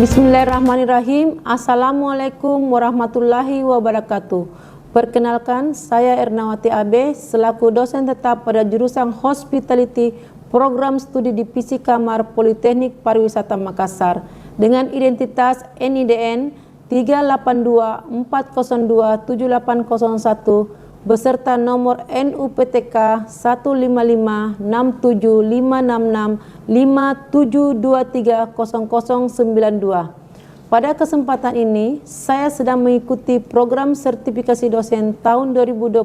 Bismillahirrahmanirrahim. Assalamualaikum warahmatullahi wabarakatuh. Perkenalkan, saya Ernawati AB selaku dosen tetap pada jurusan Hospitality Program Studi Divisi Kamar Politeknik Pariwisata Makassar dengan identitas NIDN 382402781 beserta nomor NUPTK 155565657230092. Pada kesempatan ini, saya sedang mengikuti program sertifikasi dosen tahun 2026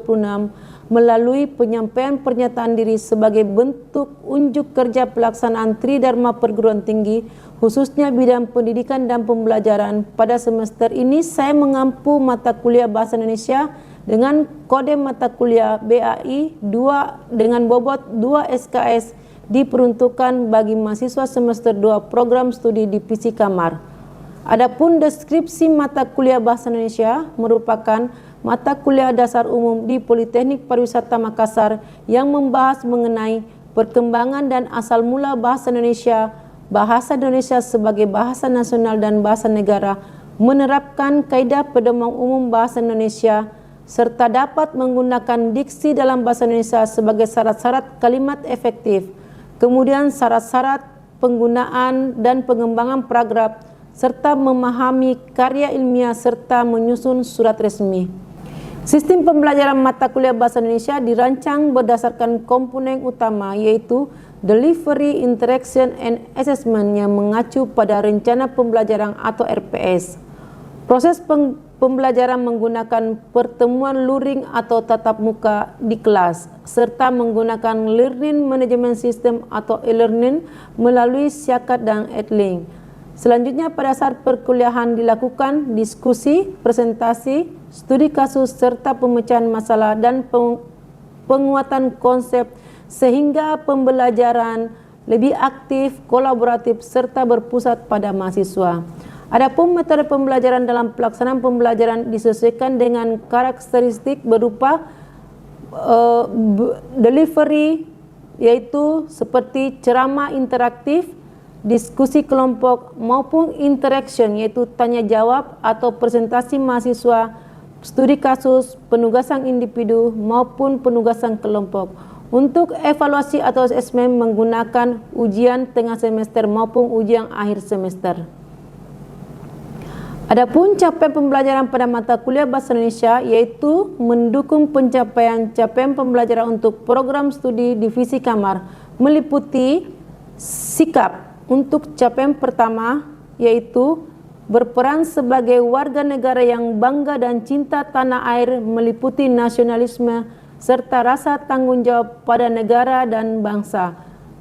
melalui penyampaian pernyataan diri sebagai bentuk unjuk kerja pelaksanaan Tridharma Perguruan Tinggi, khususnya bidang pendidikan dan pembelajaran. Pada semester ini, saya mengampu mata kuliah Bahasa Indonesia dengan kode mata kuliah BAI 2 dengan bobot 2 SKS diperuntukkan bagi mahasiswa semester 2 program studi divisi kamar. Adapun deskripsi mata kuliah Bahasa Indonesia merupakan mata kuliah dasar umum di Politeknik Pariwisata Makassar yang membahas mengenai perkembangan dan asal mula bahasa Indonesia sebagai bahasa nasional dan bahasa negara, menerapkan kaidah pedoman umum bahasa Indonesia, serta dapat menggunakan diksi dalam bahasa Indonesia sebagai syarat-syarat kalimat efektif, kemudian syarat-syarat penggunaan dan pengembangan paragraf, serta memahami karya ilmiah serta menyusun surat resmi. Sistem pembelajaran mata kuliah Bahasa Indonesia dirancang berdasarkan komponen utama yaitu Delivery, Interaction, and Assessment yang mengacu pada rencana pembelajaran atau RPS. Proses pembelajaran menggunakan pertemuan luring atau tatap muka di kelas, serta menggunakan Learning Management System atau e-learning melalui Syakat dan Edlink. Selanjutnya pada saat perkuliahan dilakukan diskusi, presentasi, studi kasus, serta pemecahan masalah dan penguatan konsep sehingga pembelajaran lebih aktif, kolaboratif, serta berpusat pada mahasiswa. Adapun metode pembelajaran dalam pelaksanaan pembelajaran disesuaikan dengan karakteristik berupa delivery, yaitu seperti ceramah interaktif, diskusi kelompok, maupun interaction, yaitu tanya jawab atau presentasi mahasiswa, studi kasus, penugasan individu maupun penugasan kelompok. Untuk evaluasi atau asesmen menggunakan ujian tengah semester maupun ujian akhir semester. Adapun capaian pembelajaran pada mata kuliah Bahasa Indonesia yaitu mendukung capaian pembelajaran untuk program studi divisi kamar meliputi sikap. Untuk capaian pertama yaitu berperan sebagai warga negara yang bangga dan cinta tanah air meliputi nasionalisme serta rasa tanggung jawab pada negara dan bangsa.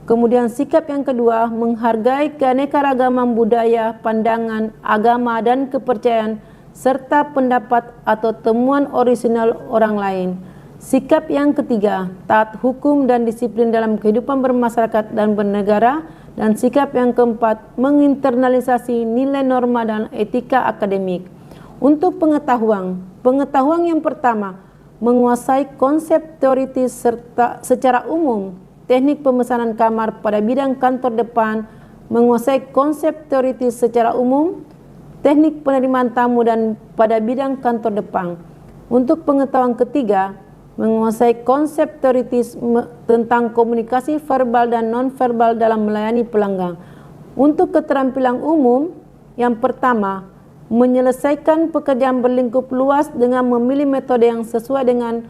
Kemudian sikap yang kedua, menghargai keanekaragaman budaya, pandangan, agama, dan kepercayaan, serta pendapat atau temuan orisinal orang lain. Sikap yang ketiga, taat hukum dan disiplin dalam kehidupan bermasyarakat dan bernegara. Dan sikap yang keempat, menginternalisasi nilai norma dan etika akademik. Untuk pengetahuan yang pertama, menguasai konsep teoritis serta secara umum, teknik pemesanan kamar pada bidang kantor depan, menguasai konsep teoritis secara umum, teknik penerimaan tamu dan pada bidang kantor depan. Untuk pengetahuan ketiga, menguasai konsep teoritis tentang komunikasi verbal dan non-verbal dalam melayani pelanggan. Untuk keterampilan umum, yang pertama, menyelesaikan pekerjaan berlingkup luas dengan memilih metode yang sesuai dengan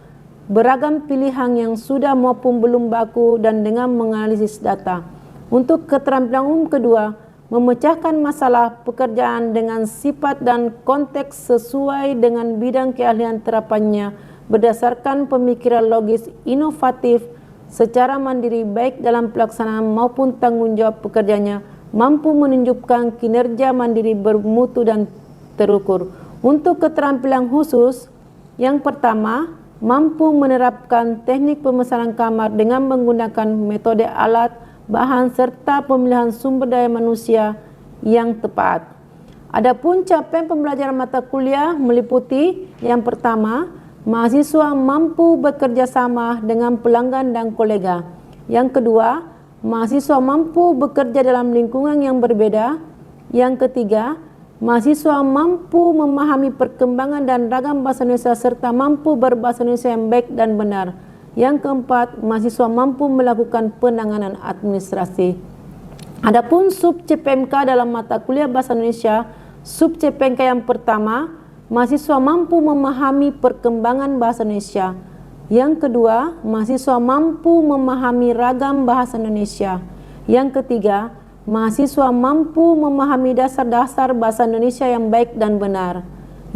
beragam pilihan yang sudah maupun belum baku dan dengan menganalisis data. Untuk keterampilan umum kedua, memecahkan masalah pekerjaan dengan sifat dan konteks sesuai dengan bidang keahlian terapannya berdasarkan pemikiran logis inovatif secara mandiri baik dalam pelaksanaan maupun tanggung jawab pekerjaannya, mampu menunjukkan kinerja mandiri bermutu dan terukur. Untuk keterampilan khusus, yang pertama, mampu menerapkan teknik pemesanan kamar dengan menggunakan metode alat, bahan, serta pemilihan sumber daya manusia yang tepat. Adapun capaian pembelajaran mata kuliah meliputi yang pertama, mahasiswa mampu bekerja sama dengan pelanggan dan kolega. Yang kedua, mahasiswa mampu bekerja dalam lingkungan yang berbeda. Yang ketiga, mahasiswa mampu memahami perkembangan dan ragam bahasa Indonesia serta mampu berbahasa Indonesia yang baik dan benar. Yang keempat, mahasiswa mampu melakukan penanganan administrasi. Adapun sub CPMK dalam mata kuliah bahasa Indonesia, sub CPMK yang pertama, mahasiswa mampu memahami perkembangan bahasa Indonesia. Yang kedua, mahasiswa mampu memahami ragam bahasa Indonesia. Yang ketiga, mahasiswa mampu memahami dasar-dasar bahasa Indonesia yang baik dan benar.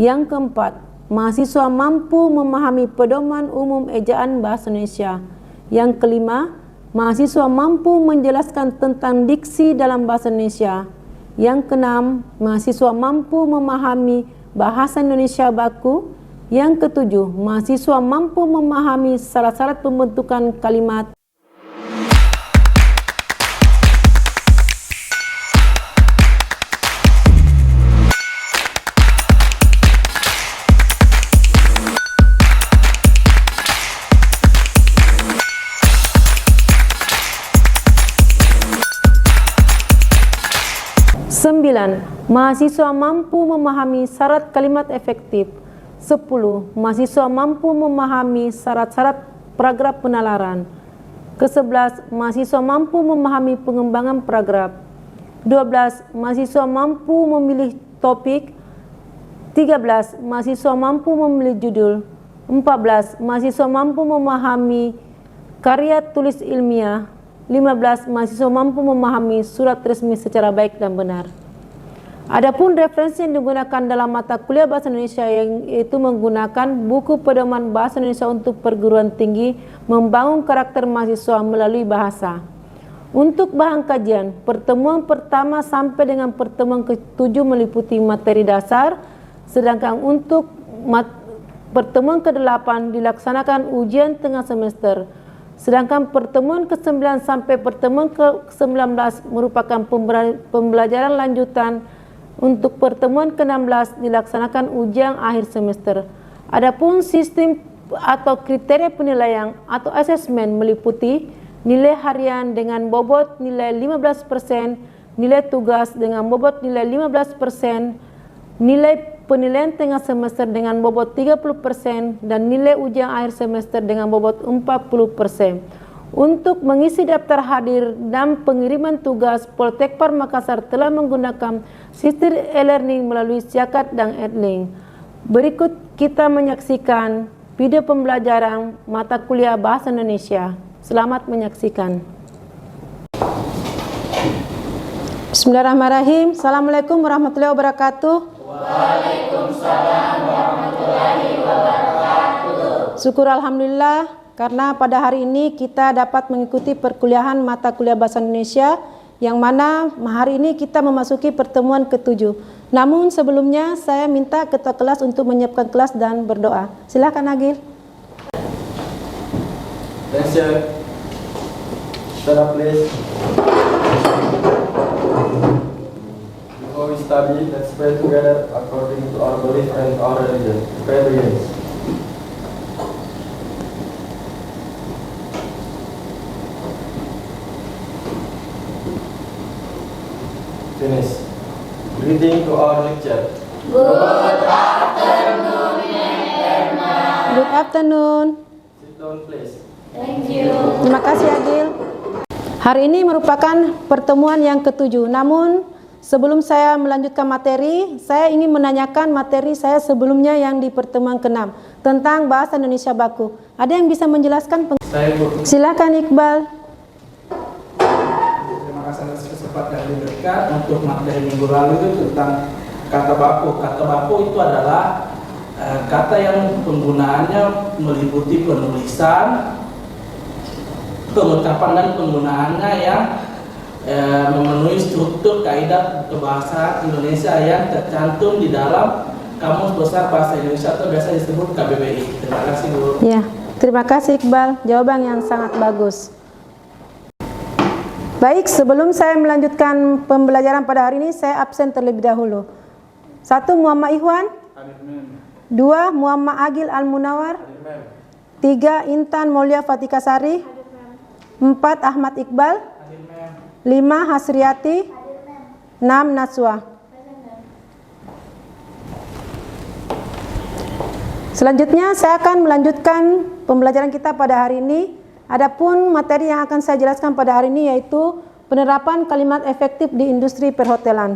Yang keempat, mahasiswa mampu memahami pedoman umum ejaan bahasa Indonesia. Yang kelima, mahasiswa mampu menjelaskan tentang diksi dalam bahasa Indonesia. Yang keenam, mahasiswa mampu memahami bahasa Indonesia baku. Yang ketujuh, mahasiswa mampu memahami syarat-syarat pembentukan kalimat. Sembilan, mahasiswa mampu memahami syarat kalimat efektif. 10. Mahasiswa mampu memahami syarat-syarat paragraf penalaran. Ke-11, mahasiswa mampu memahami pengembangan paragraf. 12. Mahasiswa mampu memilih topik. 13. Mahasiswa mampu memilih judul. 14. Mahasiswa mampu memahami karya tulis ilmiah. 15. Mahasiswa mampu memahami surat resmi secara baik dan benar. Adapun referensi yang digunakan dalam mata kuliah bahasa Indonesia yaitu menggunakan buku pedoman bahasa Indonesia untuk perguruan tinggi membangun karakter mahasiswa melalui bahasa. Untuk bahan kajian, pertemuan pertama sampai dengan pertemuan ke-7 meliputi materi dasar, sedangkan untuk pertemuan ke-8 dilaksanakan ujian tengah semester. Sedangkan pertemuan ke-9 sampai pertemuan ke-19 merupakan pembelajaran lanjutan. Untuk pertemuan ke-16 dilaksanakan ujian akhir semester. Adapun sistem atau kriteria penilaian atau asesmen meliputi nilai harian dengan bobot nilai 15%, nilai tugas dengan bobot nilai 15%, nilai penilaian tengah semester dengan bobot 30%, dan nilai ujian akhir semester dengan bobot 40%. Untuk mengisi daftar hadir dan pengiriman tugas, Poltekpar Makassar telah menggunakan sistem e-learning melalui Siakat dan Edlink. Berikut kita menyaksikan video pembelajaran mata kuliah bahasa Indonesia. Selamat menyaksikan. Bismillahirrahmanirrahim. Assalamualaikum warahmatullahi wabarakatuh. Waalaikumsalam warahmatullahi wabarakatuh. Syukur alhamdulillah karena pada hari ini kita dapat mengikuti perkuliahan mata kuliah bahasa Indonesia yang mana hari ini kita memasuki pertemuan ke-7. Namun sebelumnya saya minta ketua kelas untuk menyiapkan kelas dan berdoa. Silakan Agil. Thanks, sir. Stand up, please. Before we study, let's pray together according to our belief and our religion. Pray begins. Finish. Greeting to our lecture. Good afternoon, Emma. Good afternoon. Sit down, please. Thank you. Terima kasih Agil. Hari ini merupakan pertemuan yang ke-7. Namun sebelum saya melanjutkan materi, saya ingin menanyakan materi saya sebelumnya yang di pertemuan ke-6 tentang bahasa Indonesia baku. Ada yang bisa menjelaskan? Silakan Iqbal. Terima kasih atas kesempatan yang diberikan. Untuk materi minggu lalu itu tentang kata baku. Kata baku itu adalah kata yang penggunaannya meliputi penulisan, pengungkapan dan penggunaannya yang memenuhi struktur kaidah kebahasaan Indonesia yang tercantum di dalam Kamus Besar Bahasa Indonesia atau biasa disebut KBBI. Terima kasih Bu. Ya, terima kasih Iqbal. Jawaban yang sangat bagus. Baik, sebelum saya melanjutkan pembelajaran pada hari ini, saya absen terlebih dahulu. 1. Muhammad Ikhwan. 2. Muhammad Agil Al-Munawar. 3. Intan Maulia Fatikasari. 4. Ahmad Iqbal. 5. Hasriati. 6. Naswa. Selanjutnya saya akan melanjutkan pembelajaran kita pada hari ini. Adapun materi yang akan saya jelaskan pada hari ini yaitu penerapan kalimat efektif di industri perhotelan.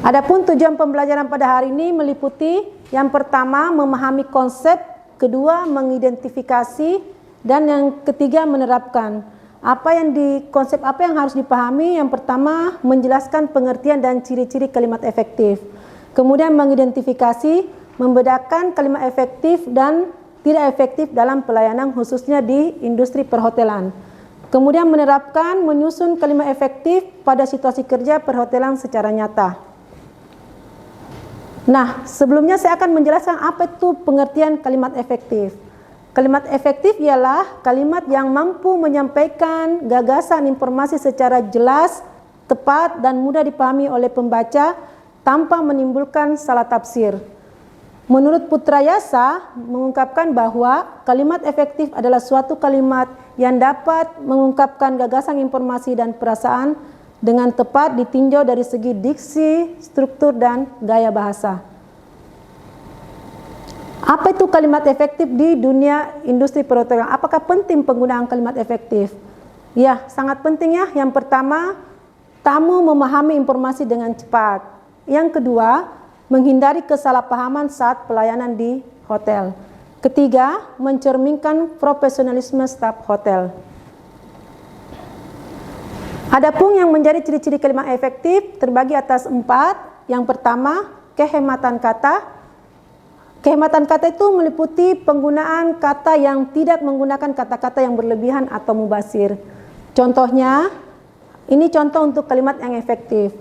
Adapun tujuan pembelajaran pada hari ini meliputi yang pertama memahami konsep, kedua mengidentifikasi, dan yang ketiga menerapkan. Konsep apa yang harus dipahami? Yang pertama menjelaskan pengertian dan ciri-ciri kalimat efektif. Kemudian mengidentifikasi, membedakan kalimat efektif dan tidak efektif dalam pelayanan khususnya di industri perhotelan. Kemudian menerapkan, menyusun kalimat efektif pada situasi kerja perhotelan secara nyata. Nah, sebelumnya saya akan menjelaskan apa itu pengertian kalimat efektif. Kalimat efektif ialah kalimat yang mampu menyampaikan gagasan informasi secara jelas, tepat, dan mudah dipahami oleh pembaca tanpa menimbulkan salah tafsir. Menurut Putrayasa mengungkapkan bahwa kalimat efektif adalah suatu kalimat yang dapat mengungkapkan gagasan informasi dan perasaan dengan tepat ditinjau dari segi diksi, struktur, dan gaya bahasa. Apa itu kalimat efektif di dunia industri perhotelan? Apakah penting penggunaan kalimat efektif? Ya, sangat penting ya. Yang pertama, tamu memahami informasi dengan cepat. Yang kedua, menghindari kesalahpahaman saat pelayanan di hotel. Ketiga, mencerminkan profesionalisme staf hotel. Adapun yang menjadi ciri-ciri kalimat efektif terbagi atas 4. Yang pertama, kehematan kata. Kehematan kata itu meliputi penggunaan kata yang tidak menggunakan kata-kata yang berlebihan atau mubazir. Contohnya, ini contoh untuk kalimat yang efektif.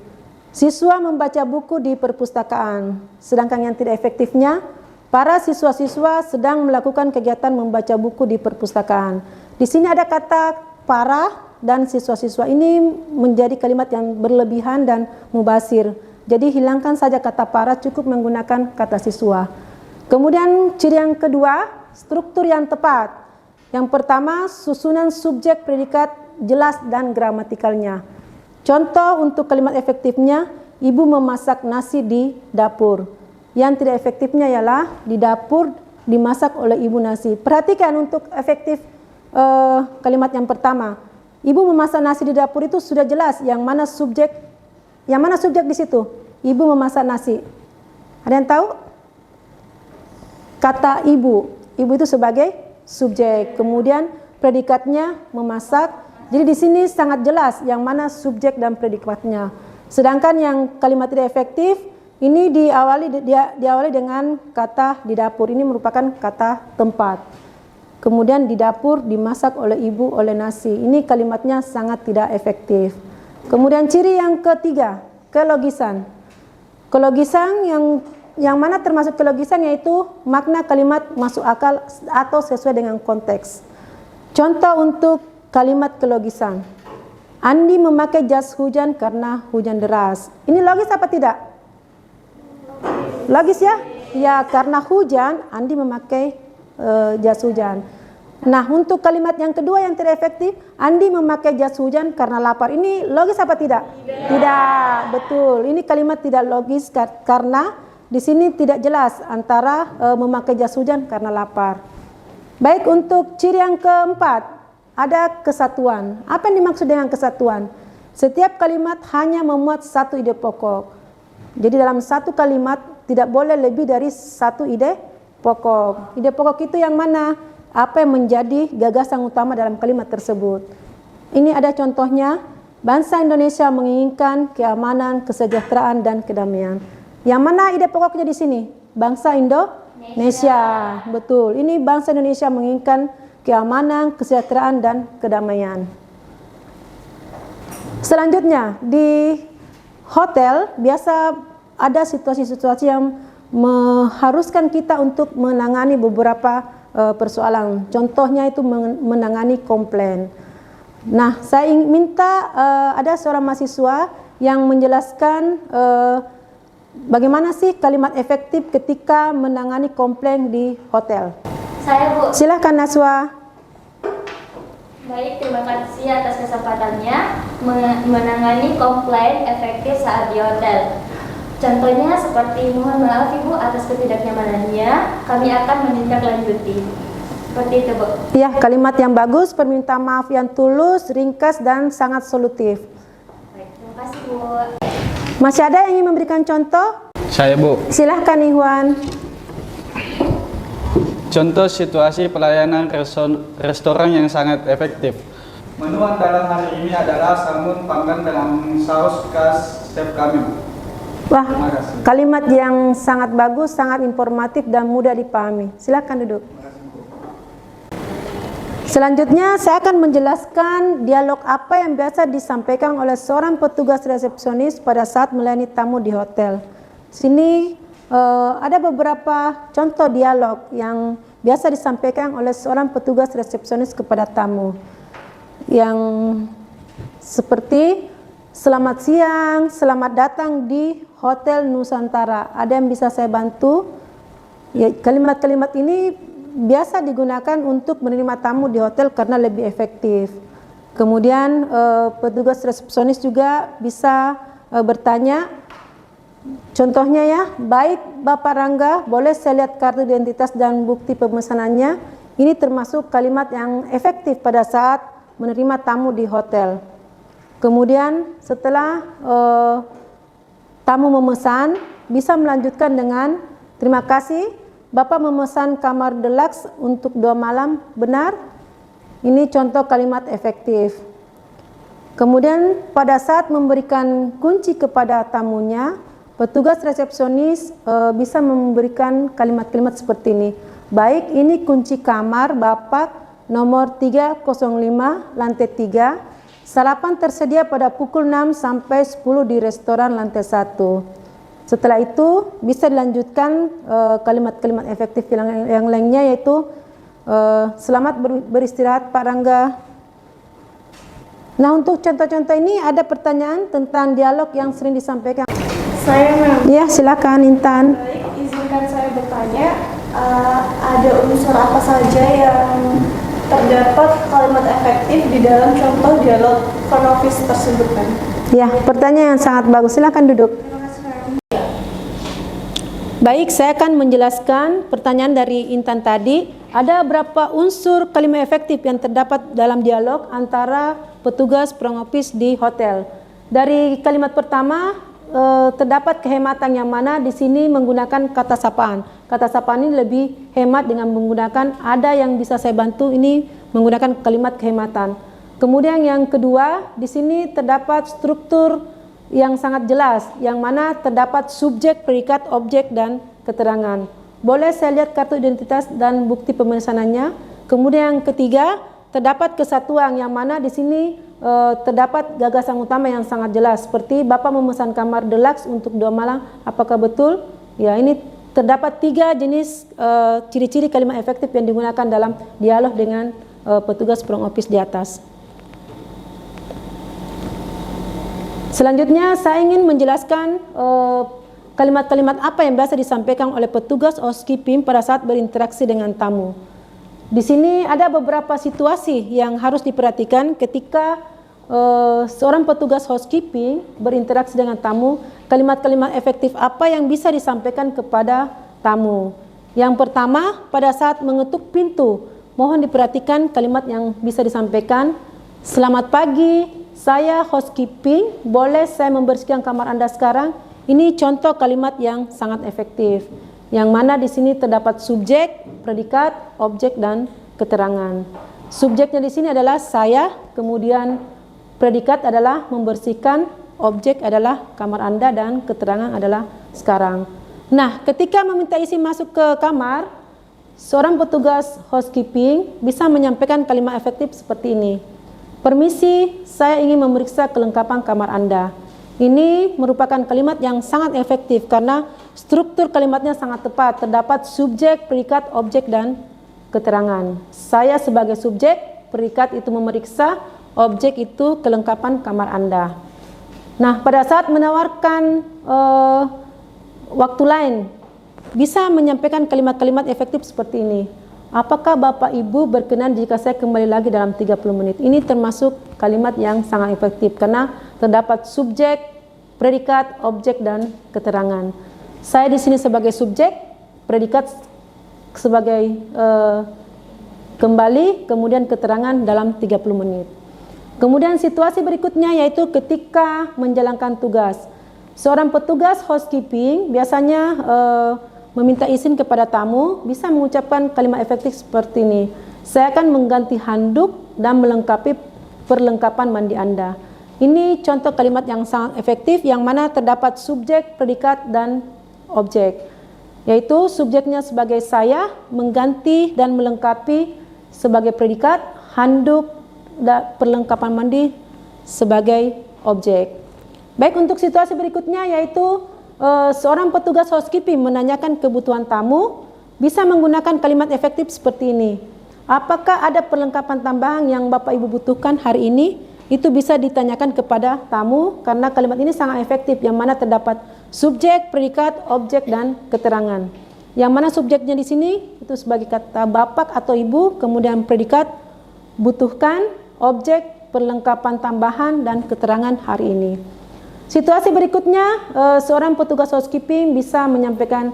Siswa membaca buku di perpustakaan. Sedangkan yang tidak efektifnya, para siswa-siswa sedang melakukan kegiatan membaca buku di perpustakaan. Di sini ada kata para dan siswa-siswa ini menjadi kalimat yang berlebihan dan mubazir. Jadi hilangkan saja kata para, cukup menggunakan kata siswa. Kemudian ciri yang kedua, struktur yang tepat. Yang pertama, susunan subjek predikat jelas dan gramatikalnya. Contoh untuk kalimat efektifnya, ibu memasak nasi di dapur. Yang tidak efektifnya ialah di dapur dimasak oleh ibu nasi. Perhatikan untuk efektif kalimat yang pertama. Ibu memasak nasi di dapur itu sudah jelas yang mana subjek di situ. Ibu memasak nasi. Ada yang tahu? Kata ibu. Ibu itu sebagai subjek. Kemudian predikatnya memasak. Jadi di sini sangat jelas yang mana subjek dan predikatnya. Sedangkan yang kalimat tidak efektif ini diawali dengan kata di dapur. Ini merupakan kata tempat. Kemudian di dapur dimasak oleh ibu oleh nasi. Ini kalimatnya sangat tidak efektif. Kemudian ciri yang ketiga, kelogisan. Kelogisan yang mana termasuk kelogisan yaitu makna kalimat masuk akal atau sesuai dengan konteks. Contoh untuk kalimat kelogisan. Andi memakai jas hujan karena hujan deras. Ini logis apa tidak? Logis ya? Ya, karena hujan Andi memakai jas hujan. Nah, untuk kalimat yang kedua yang tidak efektif, Andi memakai jas hujan karena lapar. Ini logis apa tidak? Tidak, betul. Ini kalimat tidak logis karena di sini tidak jelas antara memakai jas hujan karena lapar. Baik, untuk ciri yang keempat, ada kesatuan. Apa yang dimaksud dengan kesatuan? Setiap kalimat hanya memuat satu ide pokok. Jadi dalam satu kalimat tidak boleh lebih dari satu ide pokok. Ide pokok itu yang mana? Apa yang menjadi gagasan utama dalam kalimat tersebut. Ini ada contohnya. Bangsa Indonesia menginginkan keamanan, kesejahteraan, dan kedamaian. Yang mana ide pokoknya di sini? Bangsa Indonesia. Betul. Ini bangsa Indonesia menginginkan keamanan, kesejahteraan, dan kedamaian. Selanjutnya, di hotel biasa ada situasi-situasi yang mengharuskan kita untuk menangani beberapa persoalan. Contohnya itu menangani komplain. Nah, saya ingin minta ada seorang mahasiswa yang menjelaskan bagaimana sih kalimat efektif ketika menangani komplain di hotel. Saya, Bu. Silakan Naswa. Baik, terima kasih atas kesempatannya menangani komplain efektif saat di hotel. Contohnya seperti mohon maaf Ibu atas ketidaknyamanannya, kami akan menindaklanjuti. Seperti itu, Bu. Ya, kalimat yang bagus, permintaan maaf yang tulus, ringkas dan sangat solutif. Baik, terima kasih, Bu. Masih ada yang ingin memberikan contoh? Saya, Bu. Silahkan Ikhwan. Contoh situasi pelayanan restoran yang sangat efektif. Menu andalan hari ini adalah salmon panggang dengan saus khas chef kami. Wah, Terima kasih. kalimat yang sangat bagus, sangat informatif dan mudah dipahami. Silakan duduk. Selanjutnya saya akan menjelaskan dialog apa yang biasa disampaikan oleh seorang petugas resepsionis pada saat melayani tamu di hotel. Sini ada beberapa contoh dialog yang biasa disampaikan oleh seorang petugas resepsionis kepada tamu. Yang seperti selamat siang, selamat datang di Hotel Nusantara. Ada yang bisa saya bantu? Ya, kalimat-kalimat ini biasa digunakan untuk menerima tamu di hotel karena lebih efektif. Kemudian petugas resepsionis juga bisa bertanya, contohnya ya, baik Bapak Rangga, boleh saya lihat kartu identitas dan bukti pemesanannya. Ini termasuk kalimat yang efektif pada saat menerima tamu di hotel. Kemudian setelah tamu memesan, bisa melanjutkan dengan terima kasih, Bapak memesan kamar deluxe untuk 2 malam, benar? Ini contoh kalimat efektif. Kemudian pada saat memberikan kunci kepada tamunya, petugas resepsionis bisa memberikan kalimat-kalimat seperti ini. Baik, ini kunci kamar Bapak nomor 305 lantai 3. Sarapan tersedia pada pukul 6 sampai 10 di restoran lantai 1. Setelah itu bisa dilanjutkan kalimat-kalimat efektif yang lainnya, yaitu selamat beristirahat Pak Rangga. Nah, untuk contoh-contoh ini ada pertanyaan tentang dialog yang sering disampaikan. Saya memang Ya, silakan Intan. baik, izinkan saya bertanya, ada unsur apa saja yang terdapat kalimat efektif di dalam contoh dialog front office tersebut kan? Ya, pertanyaan yang sangat bagus. Silakan duduk. Baik, saya akan menjelaskan pertanyaan dari Intan tadi. Ada berapa unsur kalimat efektif yang terdapat dalam dialog antara petugas front office di hotel? Dari kalimat pertama terdapat kehematan, yang mana di sini menggunakan kata sapaan. Kata sapaan ini lebih hemat dengan menggunakan ada yang bisa saya bantu, ini menggunakan kalimat kehematan. Kemudian yang kedua, di sini terdapat struktur yang sangat jelas, yang mana terdapat subjek, predikat, objek, dan keterangan. Boleh saya lihat kartu identitas dan bukti pemesanannya. Kemudian yang ketiga, terdapat kesatuan, yang mana di sini terdapat gagasan utama yang sangat jelas, seperti Bapak memesan kamar deluxe untuk 2 malam, apakah betul? Ya, ini terdapat 3 jenis ciri-ciri kalimat efektif yang digunakan dalam dialog dengan petugas front office di atas. Selanjutnya saya ingin menjelaskan kalimat-kalimat apa yang biasa disampaikan oleh petugas housekeeping pada saat berinteraksi dengan tamu. Di sini ada beberapa situasi yang harus diperhatikan ketika seorang petugas housekeeping berinteraksi dengan tamu. Kalimat-kalimat efektif apa yang bisa disampaikan kepada tamu? Yang pertama, pada saat mengetuk pintu, mohon diperhatikan kalimat yang bisa disampaikan. Selamat pagi, saya housekeeping, boleh saya membersihkan kamar Anda sekarang? Ini contoh kalimat yang sangat efektif, yang mana di sini terdapat subjek, predikat, objek, dan keterangan. Subjeknya di sini adalah saya, kemudian predikat adalah membersihkan, objek adalah kamar Anda, dan keterangan adalah sekarang. Nah, ketika meminta izin masuk ke kamar, seorang petugas housekeeping bisa menyampaikan kalimat efektif seperti ini. Permisi, saya ingin memeriksa kelengkapan kamar Anda. Ini merupakan kalimat yang sangat efektif karena struktur kalimatnya sangat tepat. Terdapat subjek, predikat, objek, dan keterangan. Saya sebagai subjek, predikat itu memeriksa, objek itu kelengkapan kamar Anda. Nah, pada saat menawarkan waktu lain, bisa menyampaikan kalimat-kalimat efektif seperti ini. Apakah Bapak Ibu berkenan jika saya kembali lagi dalam 30 menit? Ini termasuk kalimat yang sangat efektif karena terdapat subjek, predikat, objek, dan keterangan. Saya di sini sebagai subjek, predikat sebagai kembali, kemudian keterangan dalam 30 menit. Kemudian situasi berikutnya yaitu ketika menjalankan tugas. Seorang petugas housekeeping biasanya meminta izin kepada tamu, bisa mengucapkan kalimat efektif seperti ini. Saya akan mengganti handuk dan melengkapi perlengkapan mandi Anda. Ini contoh kalimat yang sangat efektif yang mana terdapat subjek, predikat, dan objek. Yaitu subjeknya sebagai saya, mengganti dan melengkapi sebagai predikat, handuk dan perlengkapan mandi sebagai objek. Baik, untuk situasi berikutnya yaitu seorang petugas housekeeping menanyakan kebutuhan tamu, bisa menggunakan kalimat efektif seperti ini. Apakah ada perlengkapan tambahan yang Bapak Ibu butuhkan hari ini? Itu bisa ditanyakan kepada tamu karena kalimat ini sangat efektif yang mana terdapat subjek, predikat, objek, dan keterangan. Yang mana subjeknya di sini itu sebagai kata bapak atau ibu, kemudian predikat butuhkan, objek, perlengkapan tambahan, dan keterangan hari ini. Situasi berikutnya, seorang petugas housekeeping bisa menyampaikan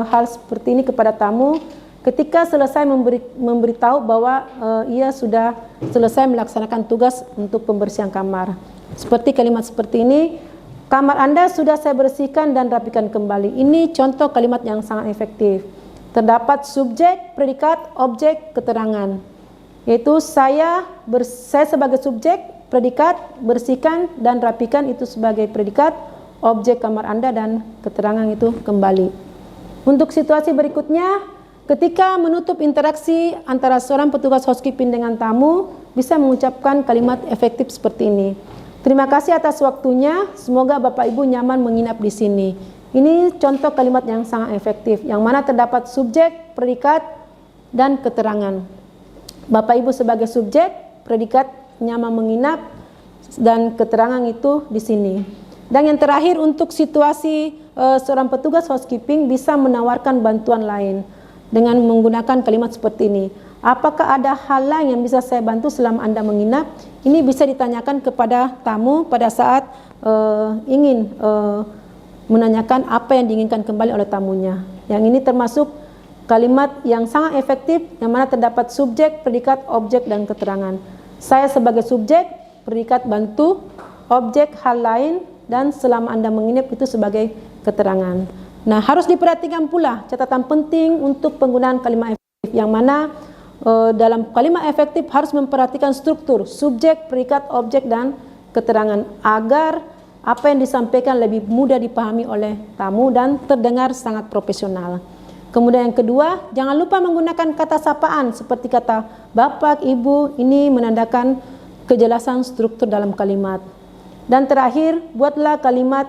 hal seperti ini kepada tamu ketika selesai memberitahu bahwa ia sudah selesai melaksanakan tugas untuk pembersihan kamar. Seperti kalimat seperti ini, kamar Anda sudah saya bersihkan dan rapikan kembali. Ini contoh kalimat yang sangat efektif. Terdapat subjek, predikat, objek, keterangan. Yaitu saya sebagai subjek, predikat, bersihkan dan rapikan itu sebagai predikat, objek kamar Anda, dan keterangan itu kembali. Untuk situasi berikutnya, ketika menutup interaksi antara seorang petugas housekeeping dengan tamu, bisa mengucapkan kalimat efektif seperti ini. Terima kasih atas waktunya, semoga Bapak Ibu nyaman menginap di sini. Ini contoh kalimat yang sangat efektif, yang mana terdapat subjek, predikat, dan keterangan. Bapak Ibu sebagai subjek, predikat, nyaman menginap, dan keterangan itu di sini. Dan yang terakhir untuk situasi seorang petugas housekeeping bisa menawarkan bantuan lain dengan menggunakan kalimat seperti ini. Apakah ada hal lain yang bisa saya bantu selama Anda menginap? Ini bisa ditanyakan kepada tamu pada saat ingin menanyakan apa yang diinginkan kembali oleh tamunya. Yang ini termasuk kalimat yang sangat efektif yang mana terdapat subjek, predikat, objek, dan keterangan. Saya sebagai subjek, predikat bantu, objek hal lain, dan selama Anda menginap itu sebagai keterangan. Nah, harus diperhatikan pula catatan penting untuk penggunaan kalimat efektif yang mana dalam kalimat efektif harus memperhatikan struktur subjek, predikat, objek, dan keterangan agar apa yang disampaikan lebih mudah dipahami oleh tamu dan terdengar sangat profesional. Kemudian yang kedua, jangan lupa menggunakan kata sapaan seperti kata bapak, ibu, ini menandakan kejelasan struktur dalam kalimat. Dan terakhir, buatlah kalimat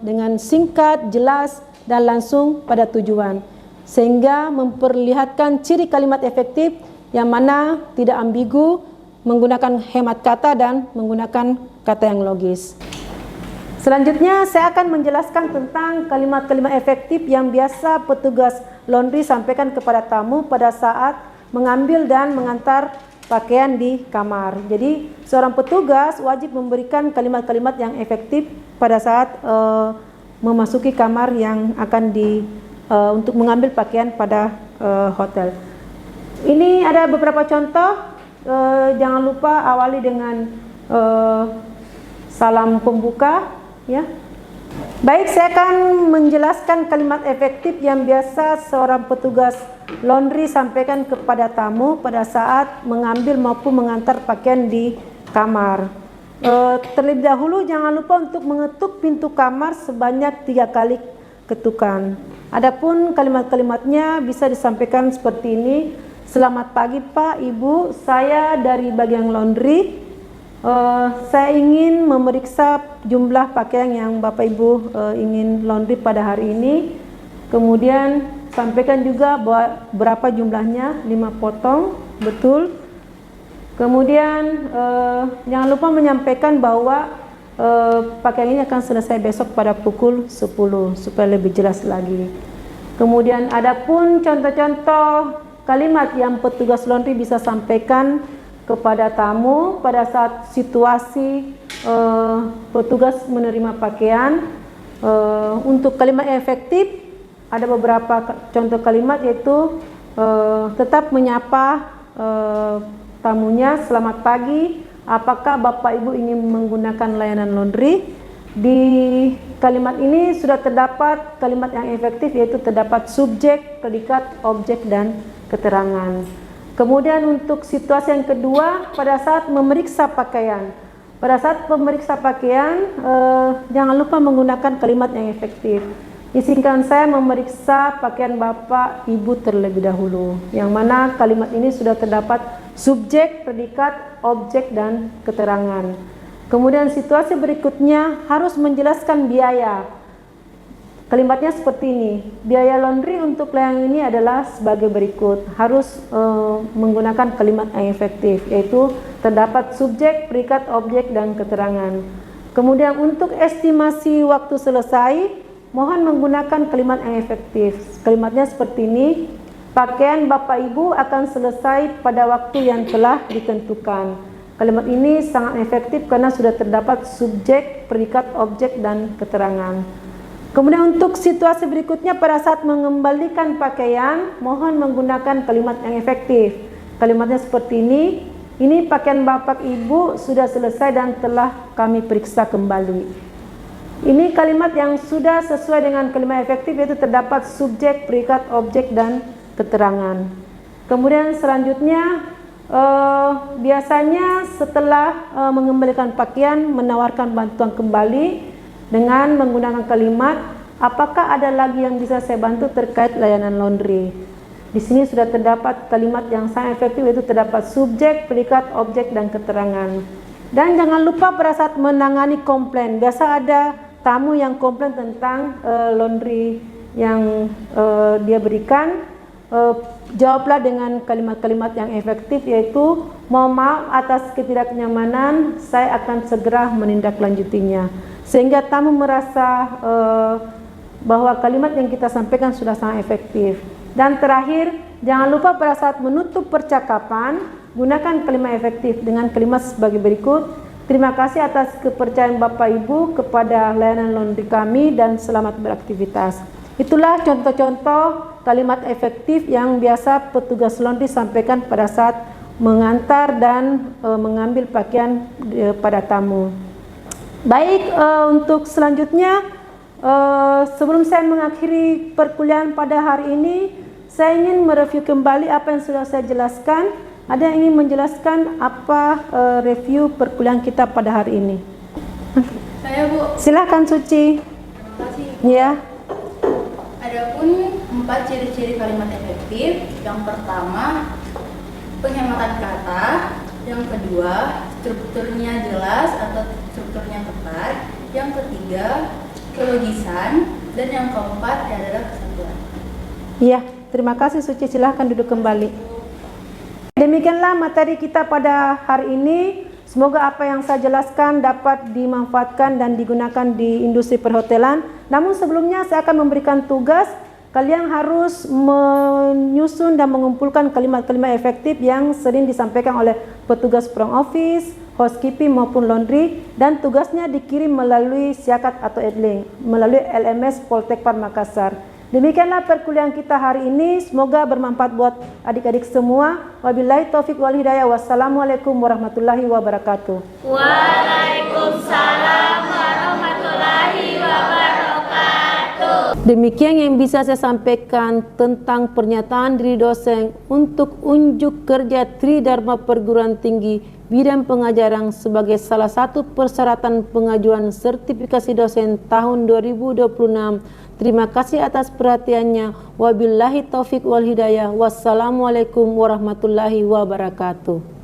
dengan singkat, jelas, dan langsung pada tujuan. Sehingga memperlihatkan ciri kalimat efektif yang mana tidak ambigu, menggunakan hemat kata, dan menggunakan kata yang logis. Selanjutnya saya akan menjelaskan tentang kalimat-kalimat efektif yang biasa petugas laundry sampaikan kepada tamu pada saat mengambil dan mengantar pakaian di kamar. Jadi seorang petugas wajib memberikan kalimat-kalimat yang efektif pada saat memasuki kamar yang akan untuk mengambil pakaian pada hotel. Ini ada beberapa contoh. Jangan lupa awali dengan salam pembuka. Ya, baik, saya akan menjelaskan kalimat efektif yang biasa seorang petugas laundry sampaikan kepada tamu pada saat mengambil maupun mengantar pakaian di kamar. Terlebih dahulu jangan lupa untuk mengetuk pintu kamar sebanyak 3 kali ketukan. Adapun kalimat-kalimatnya bisa disampaikan seperti ini. Selamat pagi Pak, Ibu, saya dari bagian laundry. Saya ingin memeriksa jumlah pakaian yang Bapak Ibu ingin laundry pada hari ini. Kemudian sampaikan juga berapa jumlahnya, 5 potong, betul. Kemudian jangan lupa menyampaikan bahwa pakaian ini akan selesai besok pada pukul 10 supaya lebih jelas lagi. Kemudian adapun contoh-contoh kalimat yang petugas laundry bisa sampaikan kepada tamu pada saat situasi petugas menerima pakaian. Untuk kalimat yang efektif ada beberapa contoh kalimat, yaitu tetap menyapa tamunya, selamat pagi, apakah Bapak Ibu ingin menggunakan layanan laundry. Di kalimat ini sudah terdapat kalimat yang efektif, yaitu terdapat subjek, predikat, objek, dan keterangan. Kemudian untuk situasi yang kedua, pada saat memeriksa pakaian. Pada saat memeriksa pakaian, jangan lupa menggunakan kalimat yang efektif. Izinkan saya memeriksa pakaian Bapak Ibu terlebih dahulu. Yang mana kalimat ini sudah terdapat subjek, predikat, objek, dan keterangan. Kemudian situasi berikutnya harus menjelaskan biaya. Kalimatnya seperti ini. Biaya laundry untuk layanan ini adalah sebagai berikut. Harus menggunakan kalimat yang efektif, yaitu terdapat subjek, predikat, objek, dan keterangan. Kemudian untuk estimasi waktu selesai, mohon menggunakan kalimat yang efektif. Kalimatnya seperti ini. Pakaian Bapak Ibu akan selesai pada waktu yang telah ditentukan. Kalimat ini sangat efektif karena sudah terdapat subjek, predikat, objek, dan keterangan. Kemudian untuk situasi berikutnya, pada saat mengembalikan pakaian, mohon menggunakan kalimat yang efektif. Kalimatnya seperti ini. Ini pakaian Bapak Ibu sudah selesai dan telah kami periksa kembali. Ini kalimat yang sudah sesuai dengan kalimat efektif, yaitu terdapat subjek, predikat, objek, dan keterangan. Kemudian selanjutnya, biasanya setelah mengembalikan pakaian, menawarkan bantuan kembali dengan menggunakan kalimat, apakah ada lagi yang bisa saya bantu terkait layanan laundry. Di sini sudah terdapat kalimat yang sangat efektif, yaitu terdapat subjek, predikat, objek, dan keterangan. Dan jangan lupa pada saat menangani komplain, biasa ada tamu yang komplain tentang laundry yang dia berikan. Jawablah dengan kalimat-kalimat yang efektif, yaitu mohon maaf atas ketidaknyamanan, saya akan segera menindaklanjutinya, sehingga tamu merasa bahwa kalimat yang kita sampaikan sudah sangat efektif. Dan terakhir, jangan lupa pada saat menutup percakapan, gunakan kalimat efektif dengan kalimat sebagai berikut. Terima kasih atas kepercayaan Bapak Ibu kepada layanan laundry kami dan selamat beraktivitas. Itulah contoh-contoh kalimat efektif yang biasa petugas laundry sampaikan pada saat mengantar dan mengambil pakaian pada tamu. Baik, untuk selanjutnya, sebelum saya mengakhiri perkuliahan pada hari ini, saya ingin mereview kembali apa yang sudah saya jelaskan. Ada yang ingin menjelaskan apa review perkuliahan kita pada hari ini? Saya, Bu. Silakan, Suci. Terima kasih. Ya. Adapun 4 ciri-ciri kalimat efektif. Yang pertama, penghematan kata. Yang kedua, strukturnya jelas atau strukturnya tepat. Yang ketiga, kelogisan. Dan yang keempat adalah kesatuan. Iya, terima kasih Suci. Silahkan duduk kembali. Demikianlah materi kita pada hari ini. Semoga apa yang saya jelaskan dapat dimanfaatkan dan digunakan di industri perhotelan. Namun sebelumnya saya akan memberikan tugas. Kalian harus menyusun dan mengumpulkan kalimat-kalimat efektif yang sering disampaikan oleh petugas front office, housekeeping maupun laundry, dan tugasnya dikirim melalui siakat atau adlink melalui LMS Poltekpar Makassar. Demikianlah perkuliahan kita hari ini. Semoga bermanfaat buat adik-adik semua. Wabillahi taufik wal hidayah. Wassalamualaikum warahmatullahi wabarakatuh. Waalaikumsalam warahmatullahi wabarakatuh. Demikian yang bisa saya sampaikan tentang pernyataan diri dosen untuk unjuk kerja Tridharma Perguruan Tinggi bidang pengajaran sebagai salah satu persyaratan pengajuan sertifikasi dosen tahun 2026. Terima kasih atas perhatiannya. Wabillahi taufik wal hidayah. Wassalamualaikum warahmatullahi wabarakatuh.